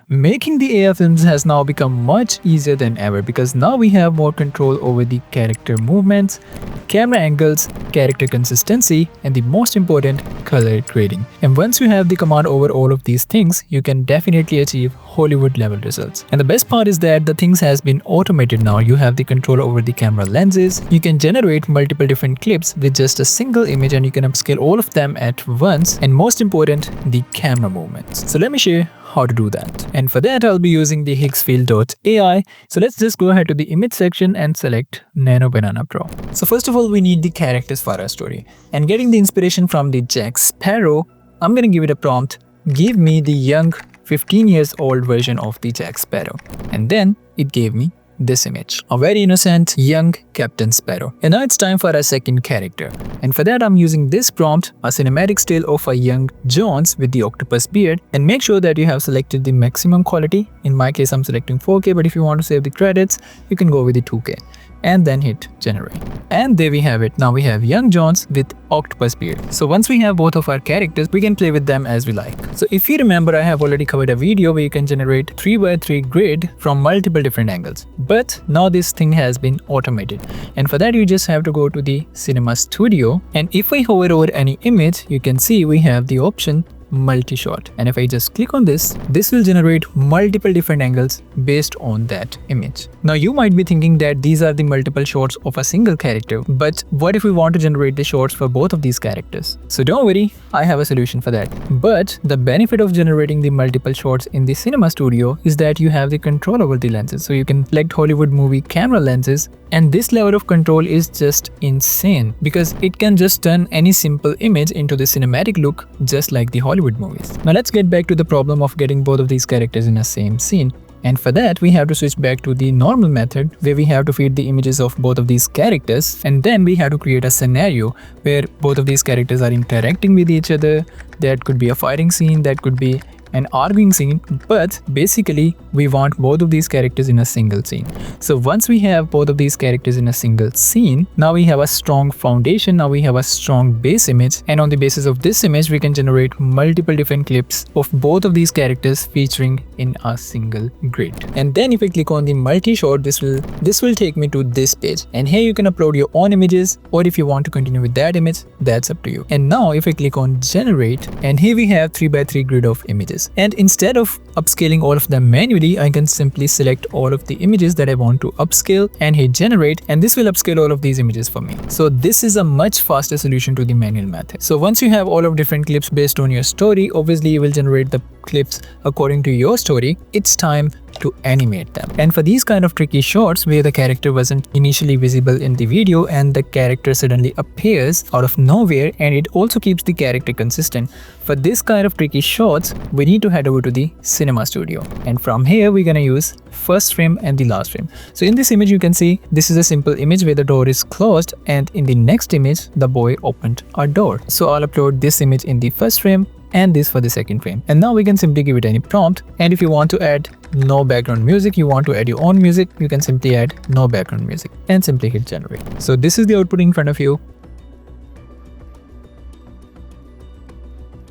Making the AR films has now become much easier than ever because now we have more control over the character movements, camera angles, character consistency, and the most important, color grading. And once you have the command over all of these things, you can definitely achieve Hollywood level results. And the best part is that the things has been automated now. You have the control over the camera lenses. You can generate multiple different clips with just a single image and you can upscale all of them at once. And most important, the camera movements. So let me show you how to do that. And for that, I'll be using the higgsfield.ai. So let's just go ahead to the image section and select Nano Banana Pro. So first of all, we need the characters for our story. And getting the inspiration from the Jack Sparrow, I'm gonna give it a prompt. Give me the young 15 years old version of the Jack Sparrow. And then it gave me this image, a very innocent young Captain Sparrow. And now it's time for our second character. And for that, I'm using this prompt, a cinematic still of a young Jones with the octopus beard. And make sure that you have selected the maximum quality. In my case, I'm selecting 4K, but if you want to save the credits, you can go with the 2K. And then hit generate. And there we have it. Now we have young Jones with octopus beard. So once we have both of our characters, we can play with them as we like. So if you remember, I have already covered a video where you can generate 3x3 grid from multiple different angles. But now this thing has been automated. And for that, you just have to go to the Cinema Studio. And if I hover over any image, you can see we have the option multi-shot. And if I just click on this will generate multiple different angles based on that image. Now you might be thinking that these are the multiple shots of a single character, but what if we want to generate the shots for both of these characters? So don't worry, I have a solution for that. But the benefit of generating the multiple shots in the Cinema Studio is that you have the control over the lenses. So you can select Hollywood movie camera lenses, and this level of control is just insane because it can just turn any simple image into the cinematic look just like the Hollywood movies. Now let's get back to the problem of getting both of these characters in the same scene. And for that, we have to switch back to the normal method where we have to feed the images of both of these characters. And then we have to create a scenario where both of these characters are interacting with each other. That could be a fighting scene, that could be an arguing scene, but basically we want both of these characters in a single scene. So once we have both of these characters in a single scene, now we have a strong foundation, now we have a strong base image, and on the basis of this image we can generate multiple different clips of both of these characters featuring in a single grid. And then if I click on the multi-shot, this will take me to this page, and here you can upload your own images, or if you want to continue with that image, that's up to you. And now if I click on generate, and here we have 3x3 grid of images. And instead of upscaling all of them manually, I can simply select all of the images that I want to upscale and hit generate, and this will upscale all of these images for me. So this is a much faster solution to the manual method. So once you have all of different clips based on your story, obviously you will generate the clips according to your story. It's time to animate them. And for these kind of tricky shots where the character wasn't initially visible in the video and the character suddenly appears out of nowhere, and it also keeps the character consistent. For this kind of tricky shots, we need to head over to the Cinema Studio. And from here, we're gonna use first frame and the last frame. So in this image, you can see this is a simple image where the door is closed, and in the next image, the boy opened a door. So I'll upload this image in the first frame and this for the second frame. And now we can simply give it any prompt. And if you want to add no background music, you want to add your own music, you can simply add no background music and simply hit generate. So this is the output in front of you.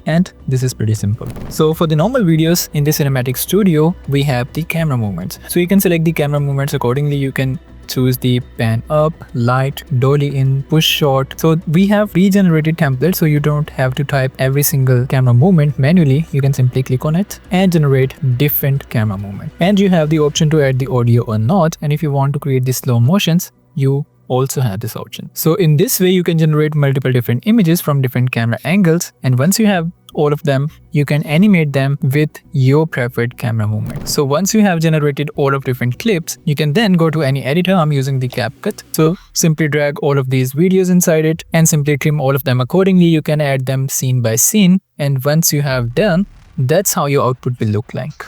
And this is pretty simple. So for the normal videos in the Cinematic Studio, we have the camera movements. So you can select the camera movements accordingly. You can choose the pan up, light, dolly in, push shot. So we have regenerated templates, so you don't have to type every single camera movement manually. You can simply click on it and generate different camera movement. And you have the option to add the audio or not. And if you want to create the slow motions, you also have this option. So in this way, you can generate multiple different images from different camera angles. And once you have all of them, you can animate them with your preferred camera movement. So once you have generated all of different clips, you can then go to any editor. I'm using the CapCut. So simply drag all of these videos inside it and simply trim all of them accordingly. You can add them scene by scene. And once you have done, that's how your output will look like.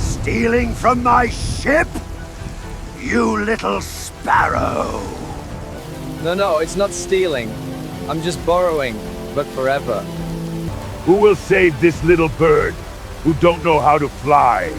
Stealing from my ship? You little sparrow! No, it's not stealing. I'm just borrowing, but forever. Who will save this little bird? who don't know how to fly.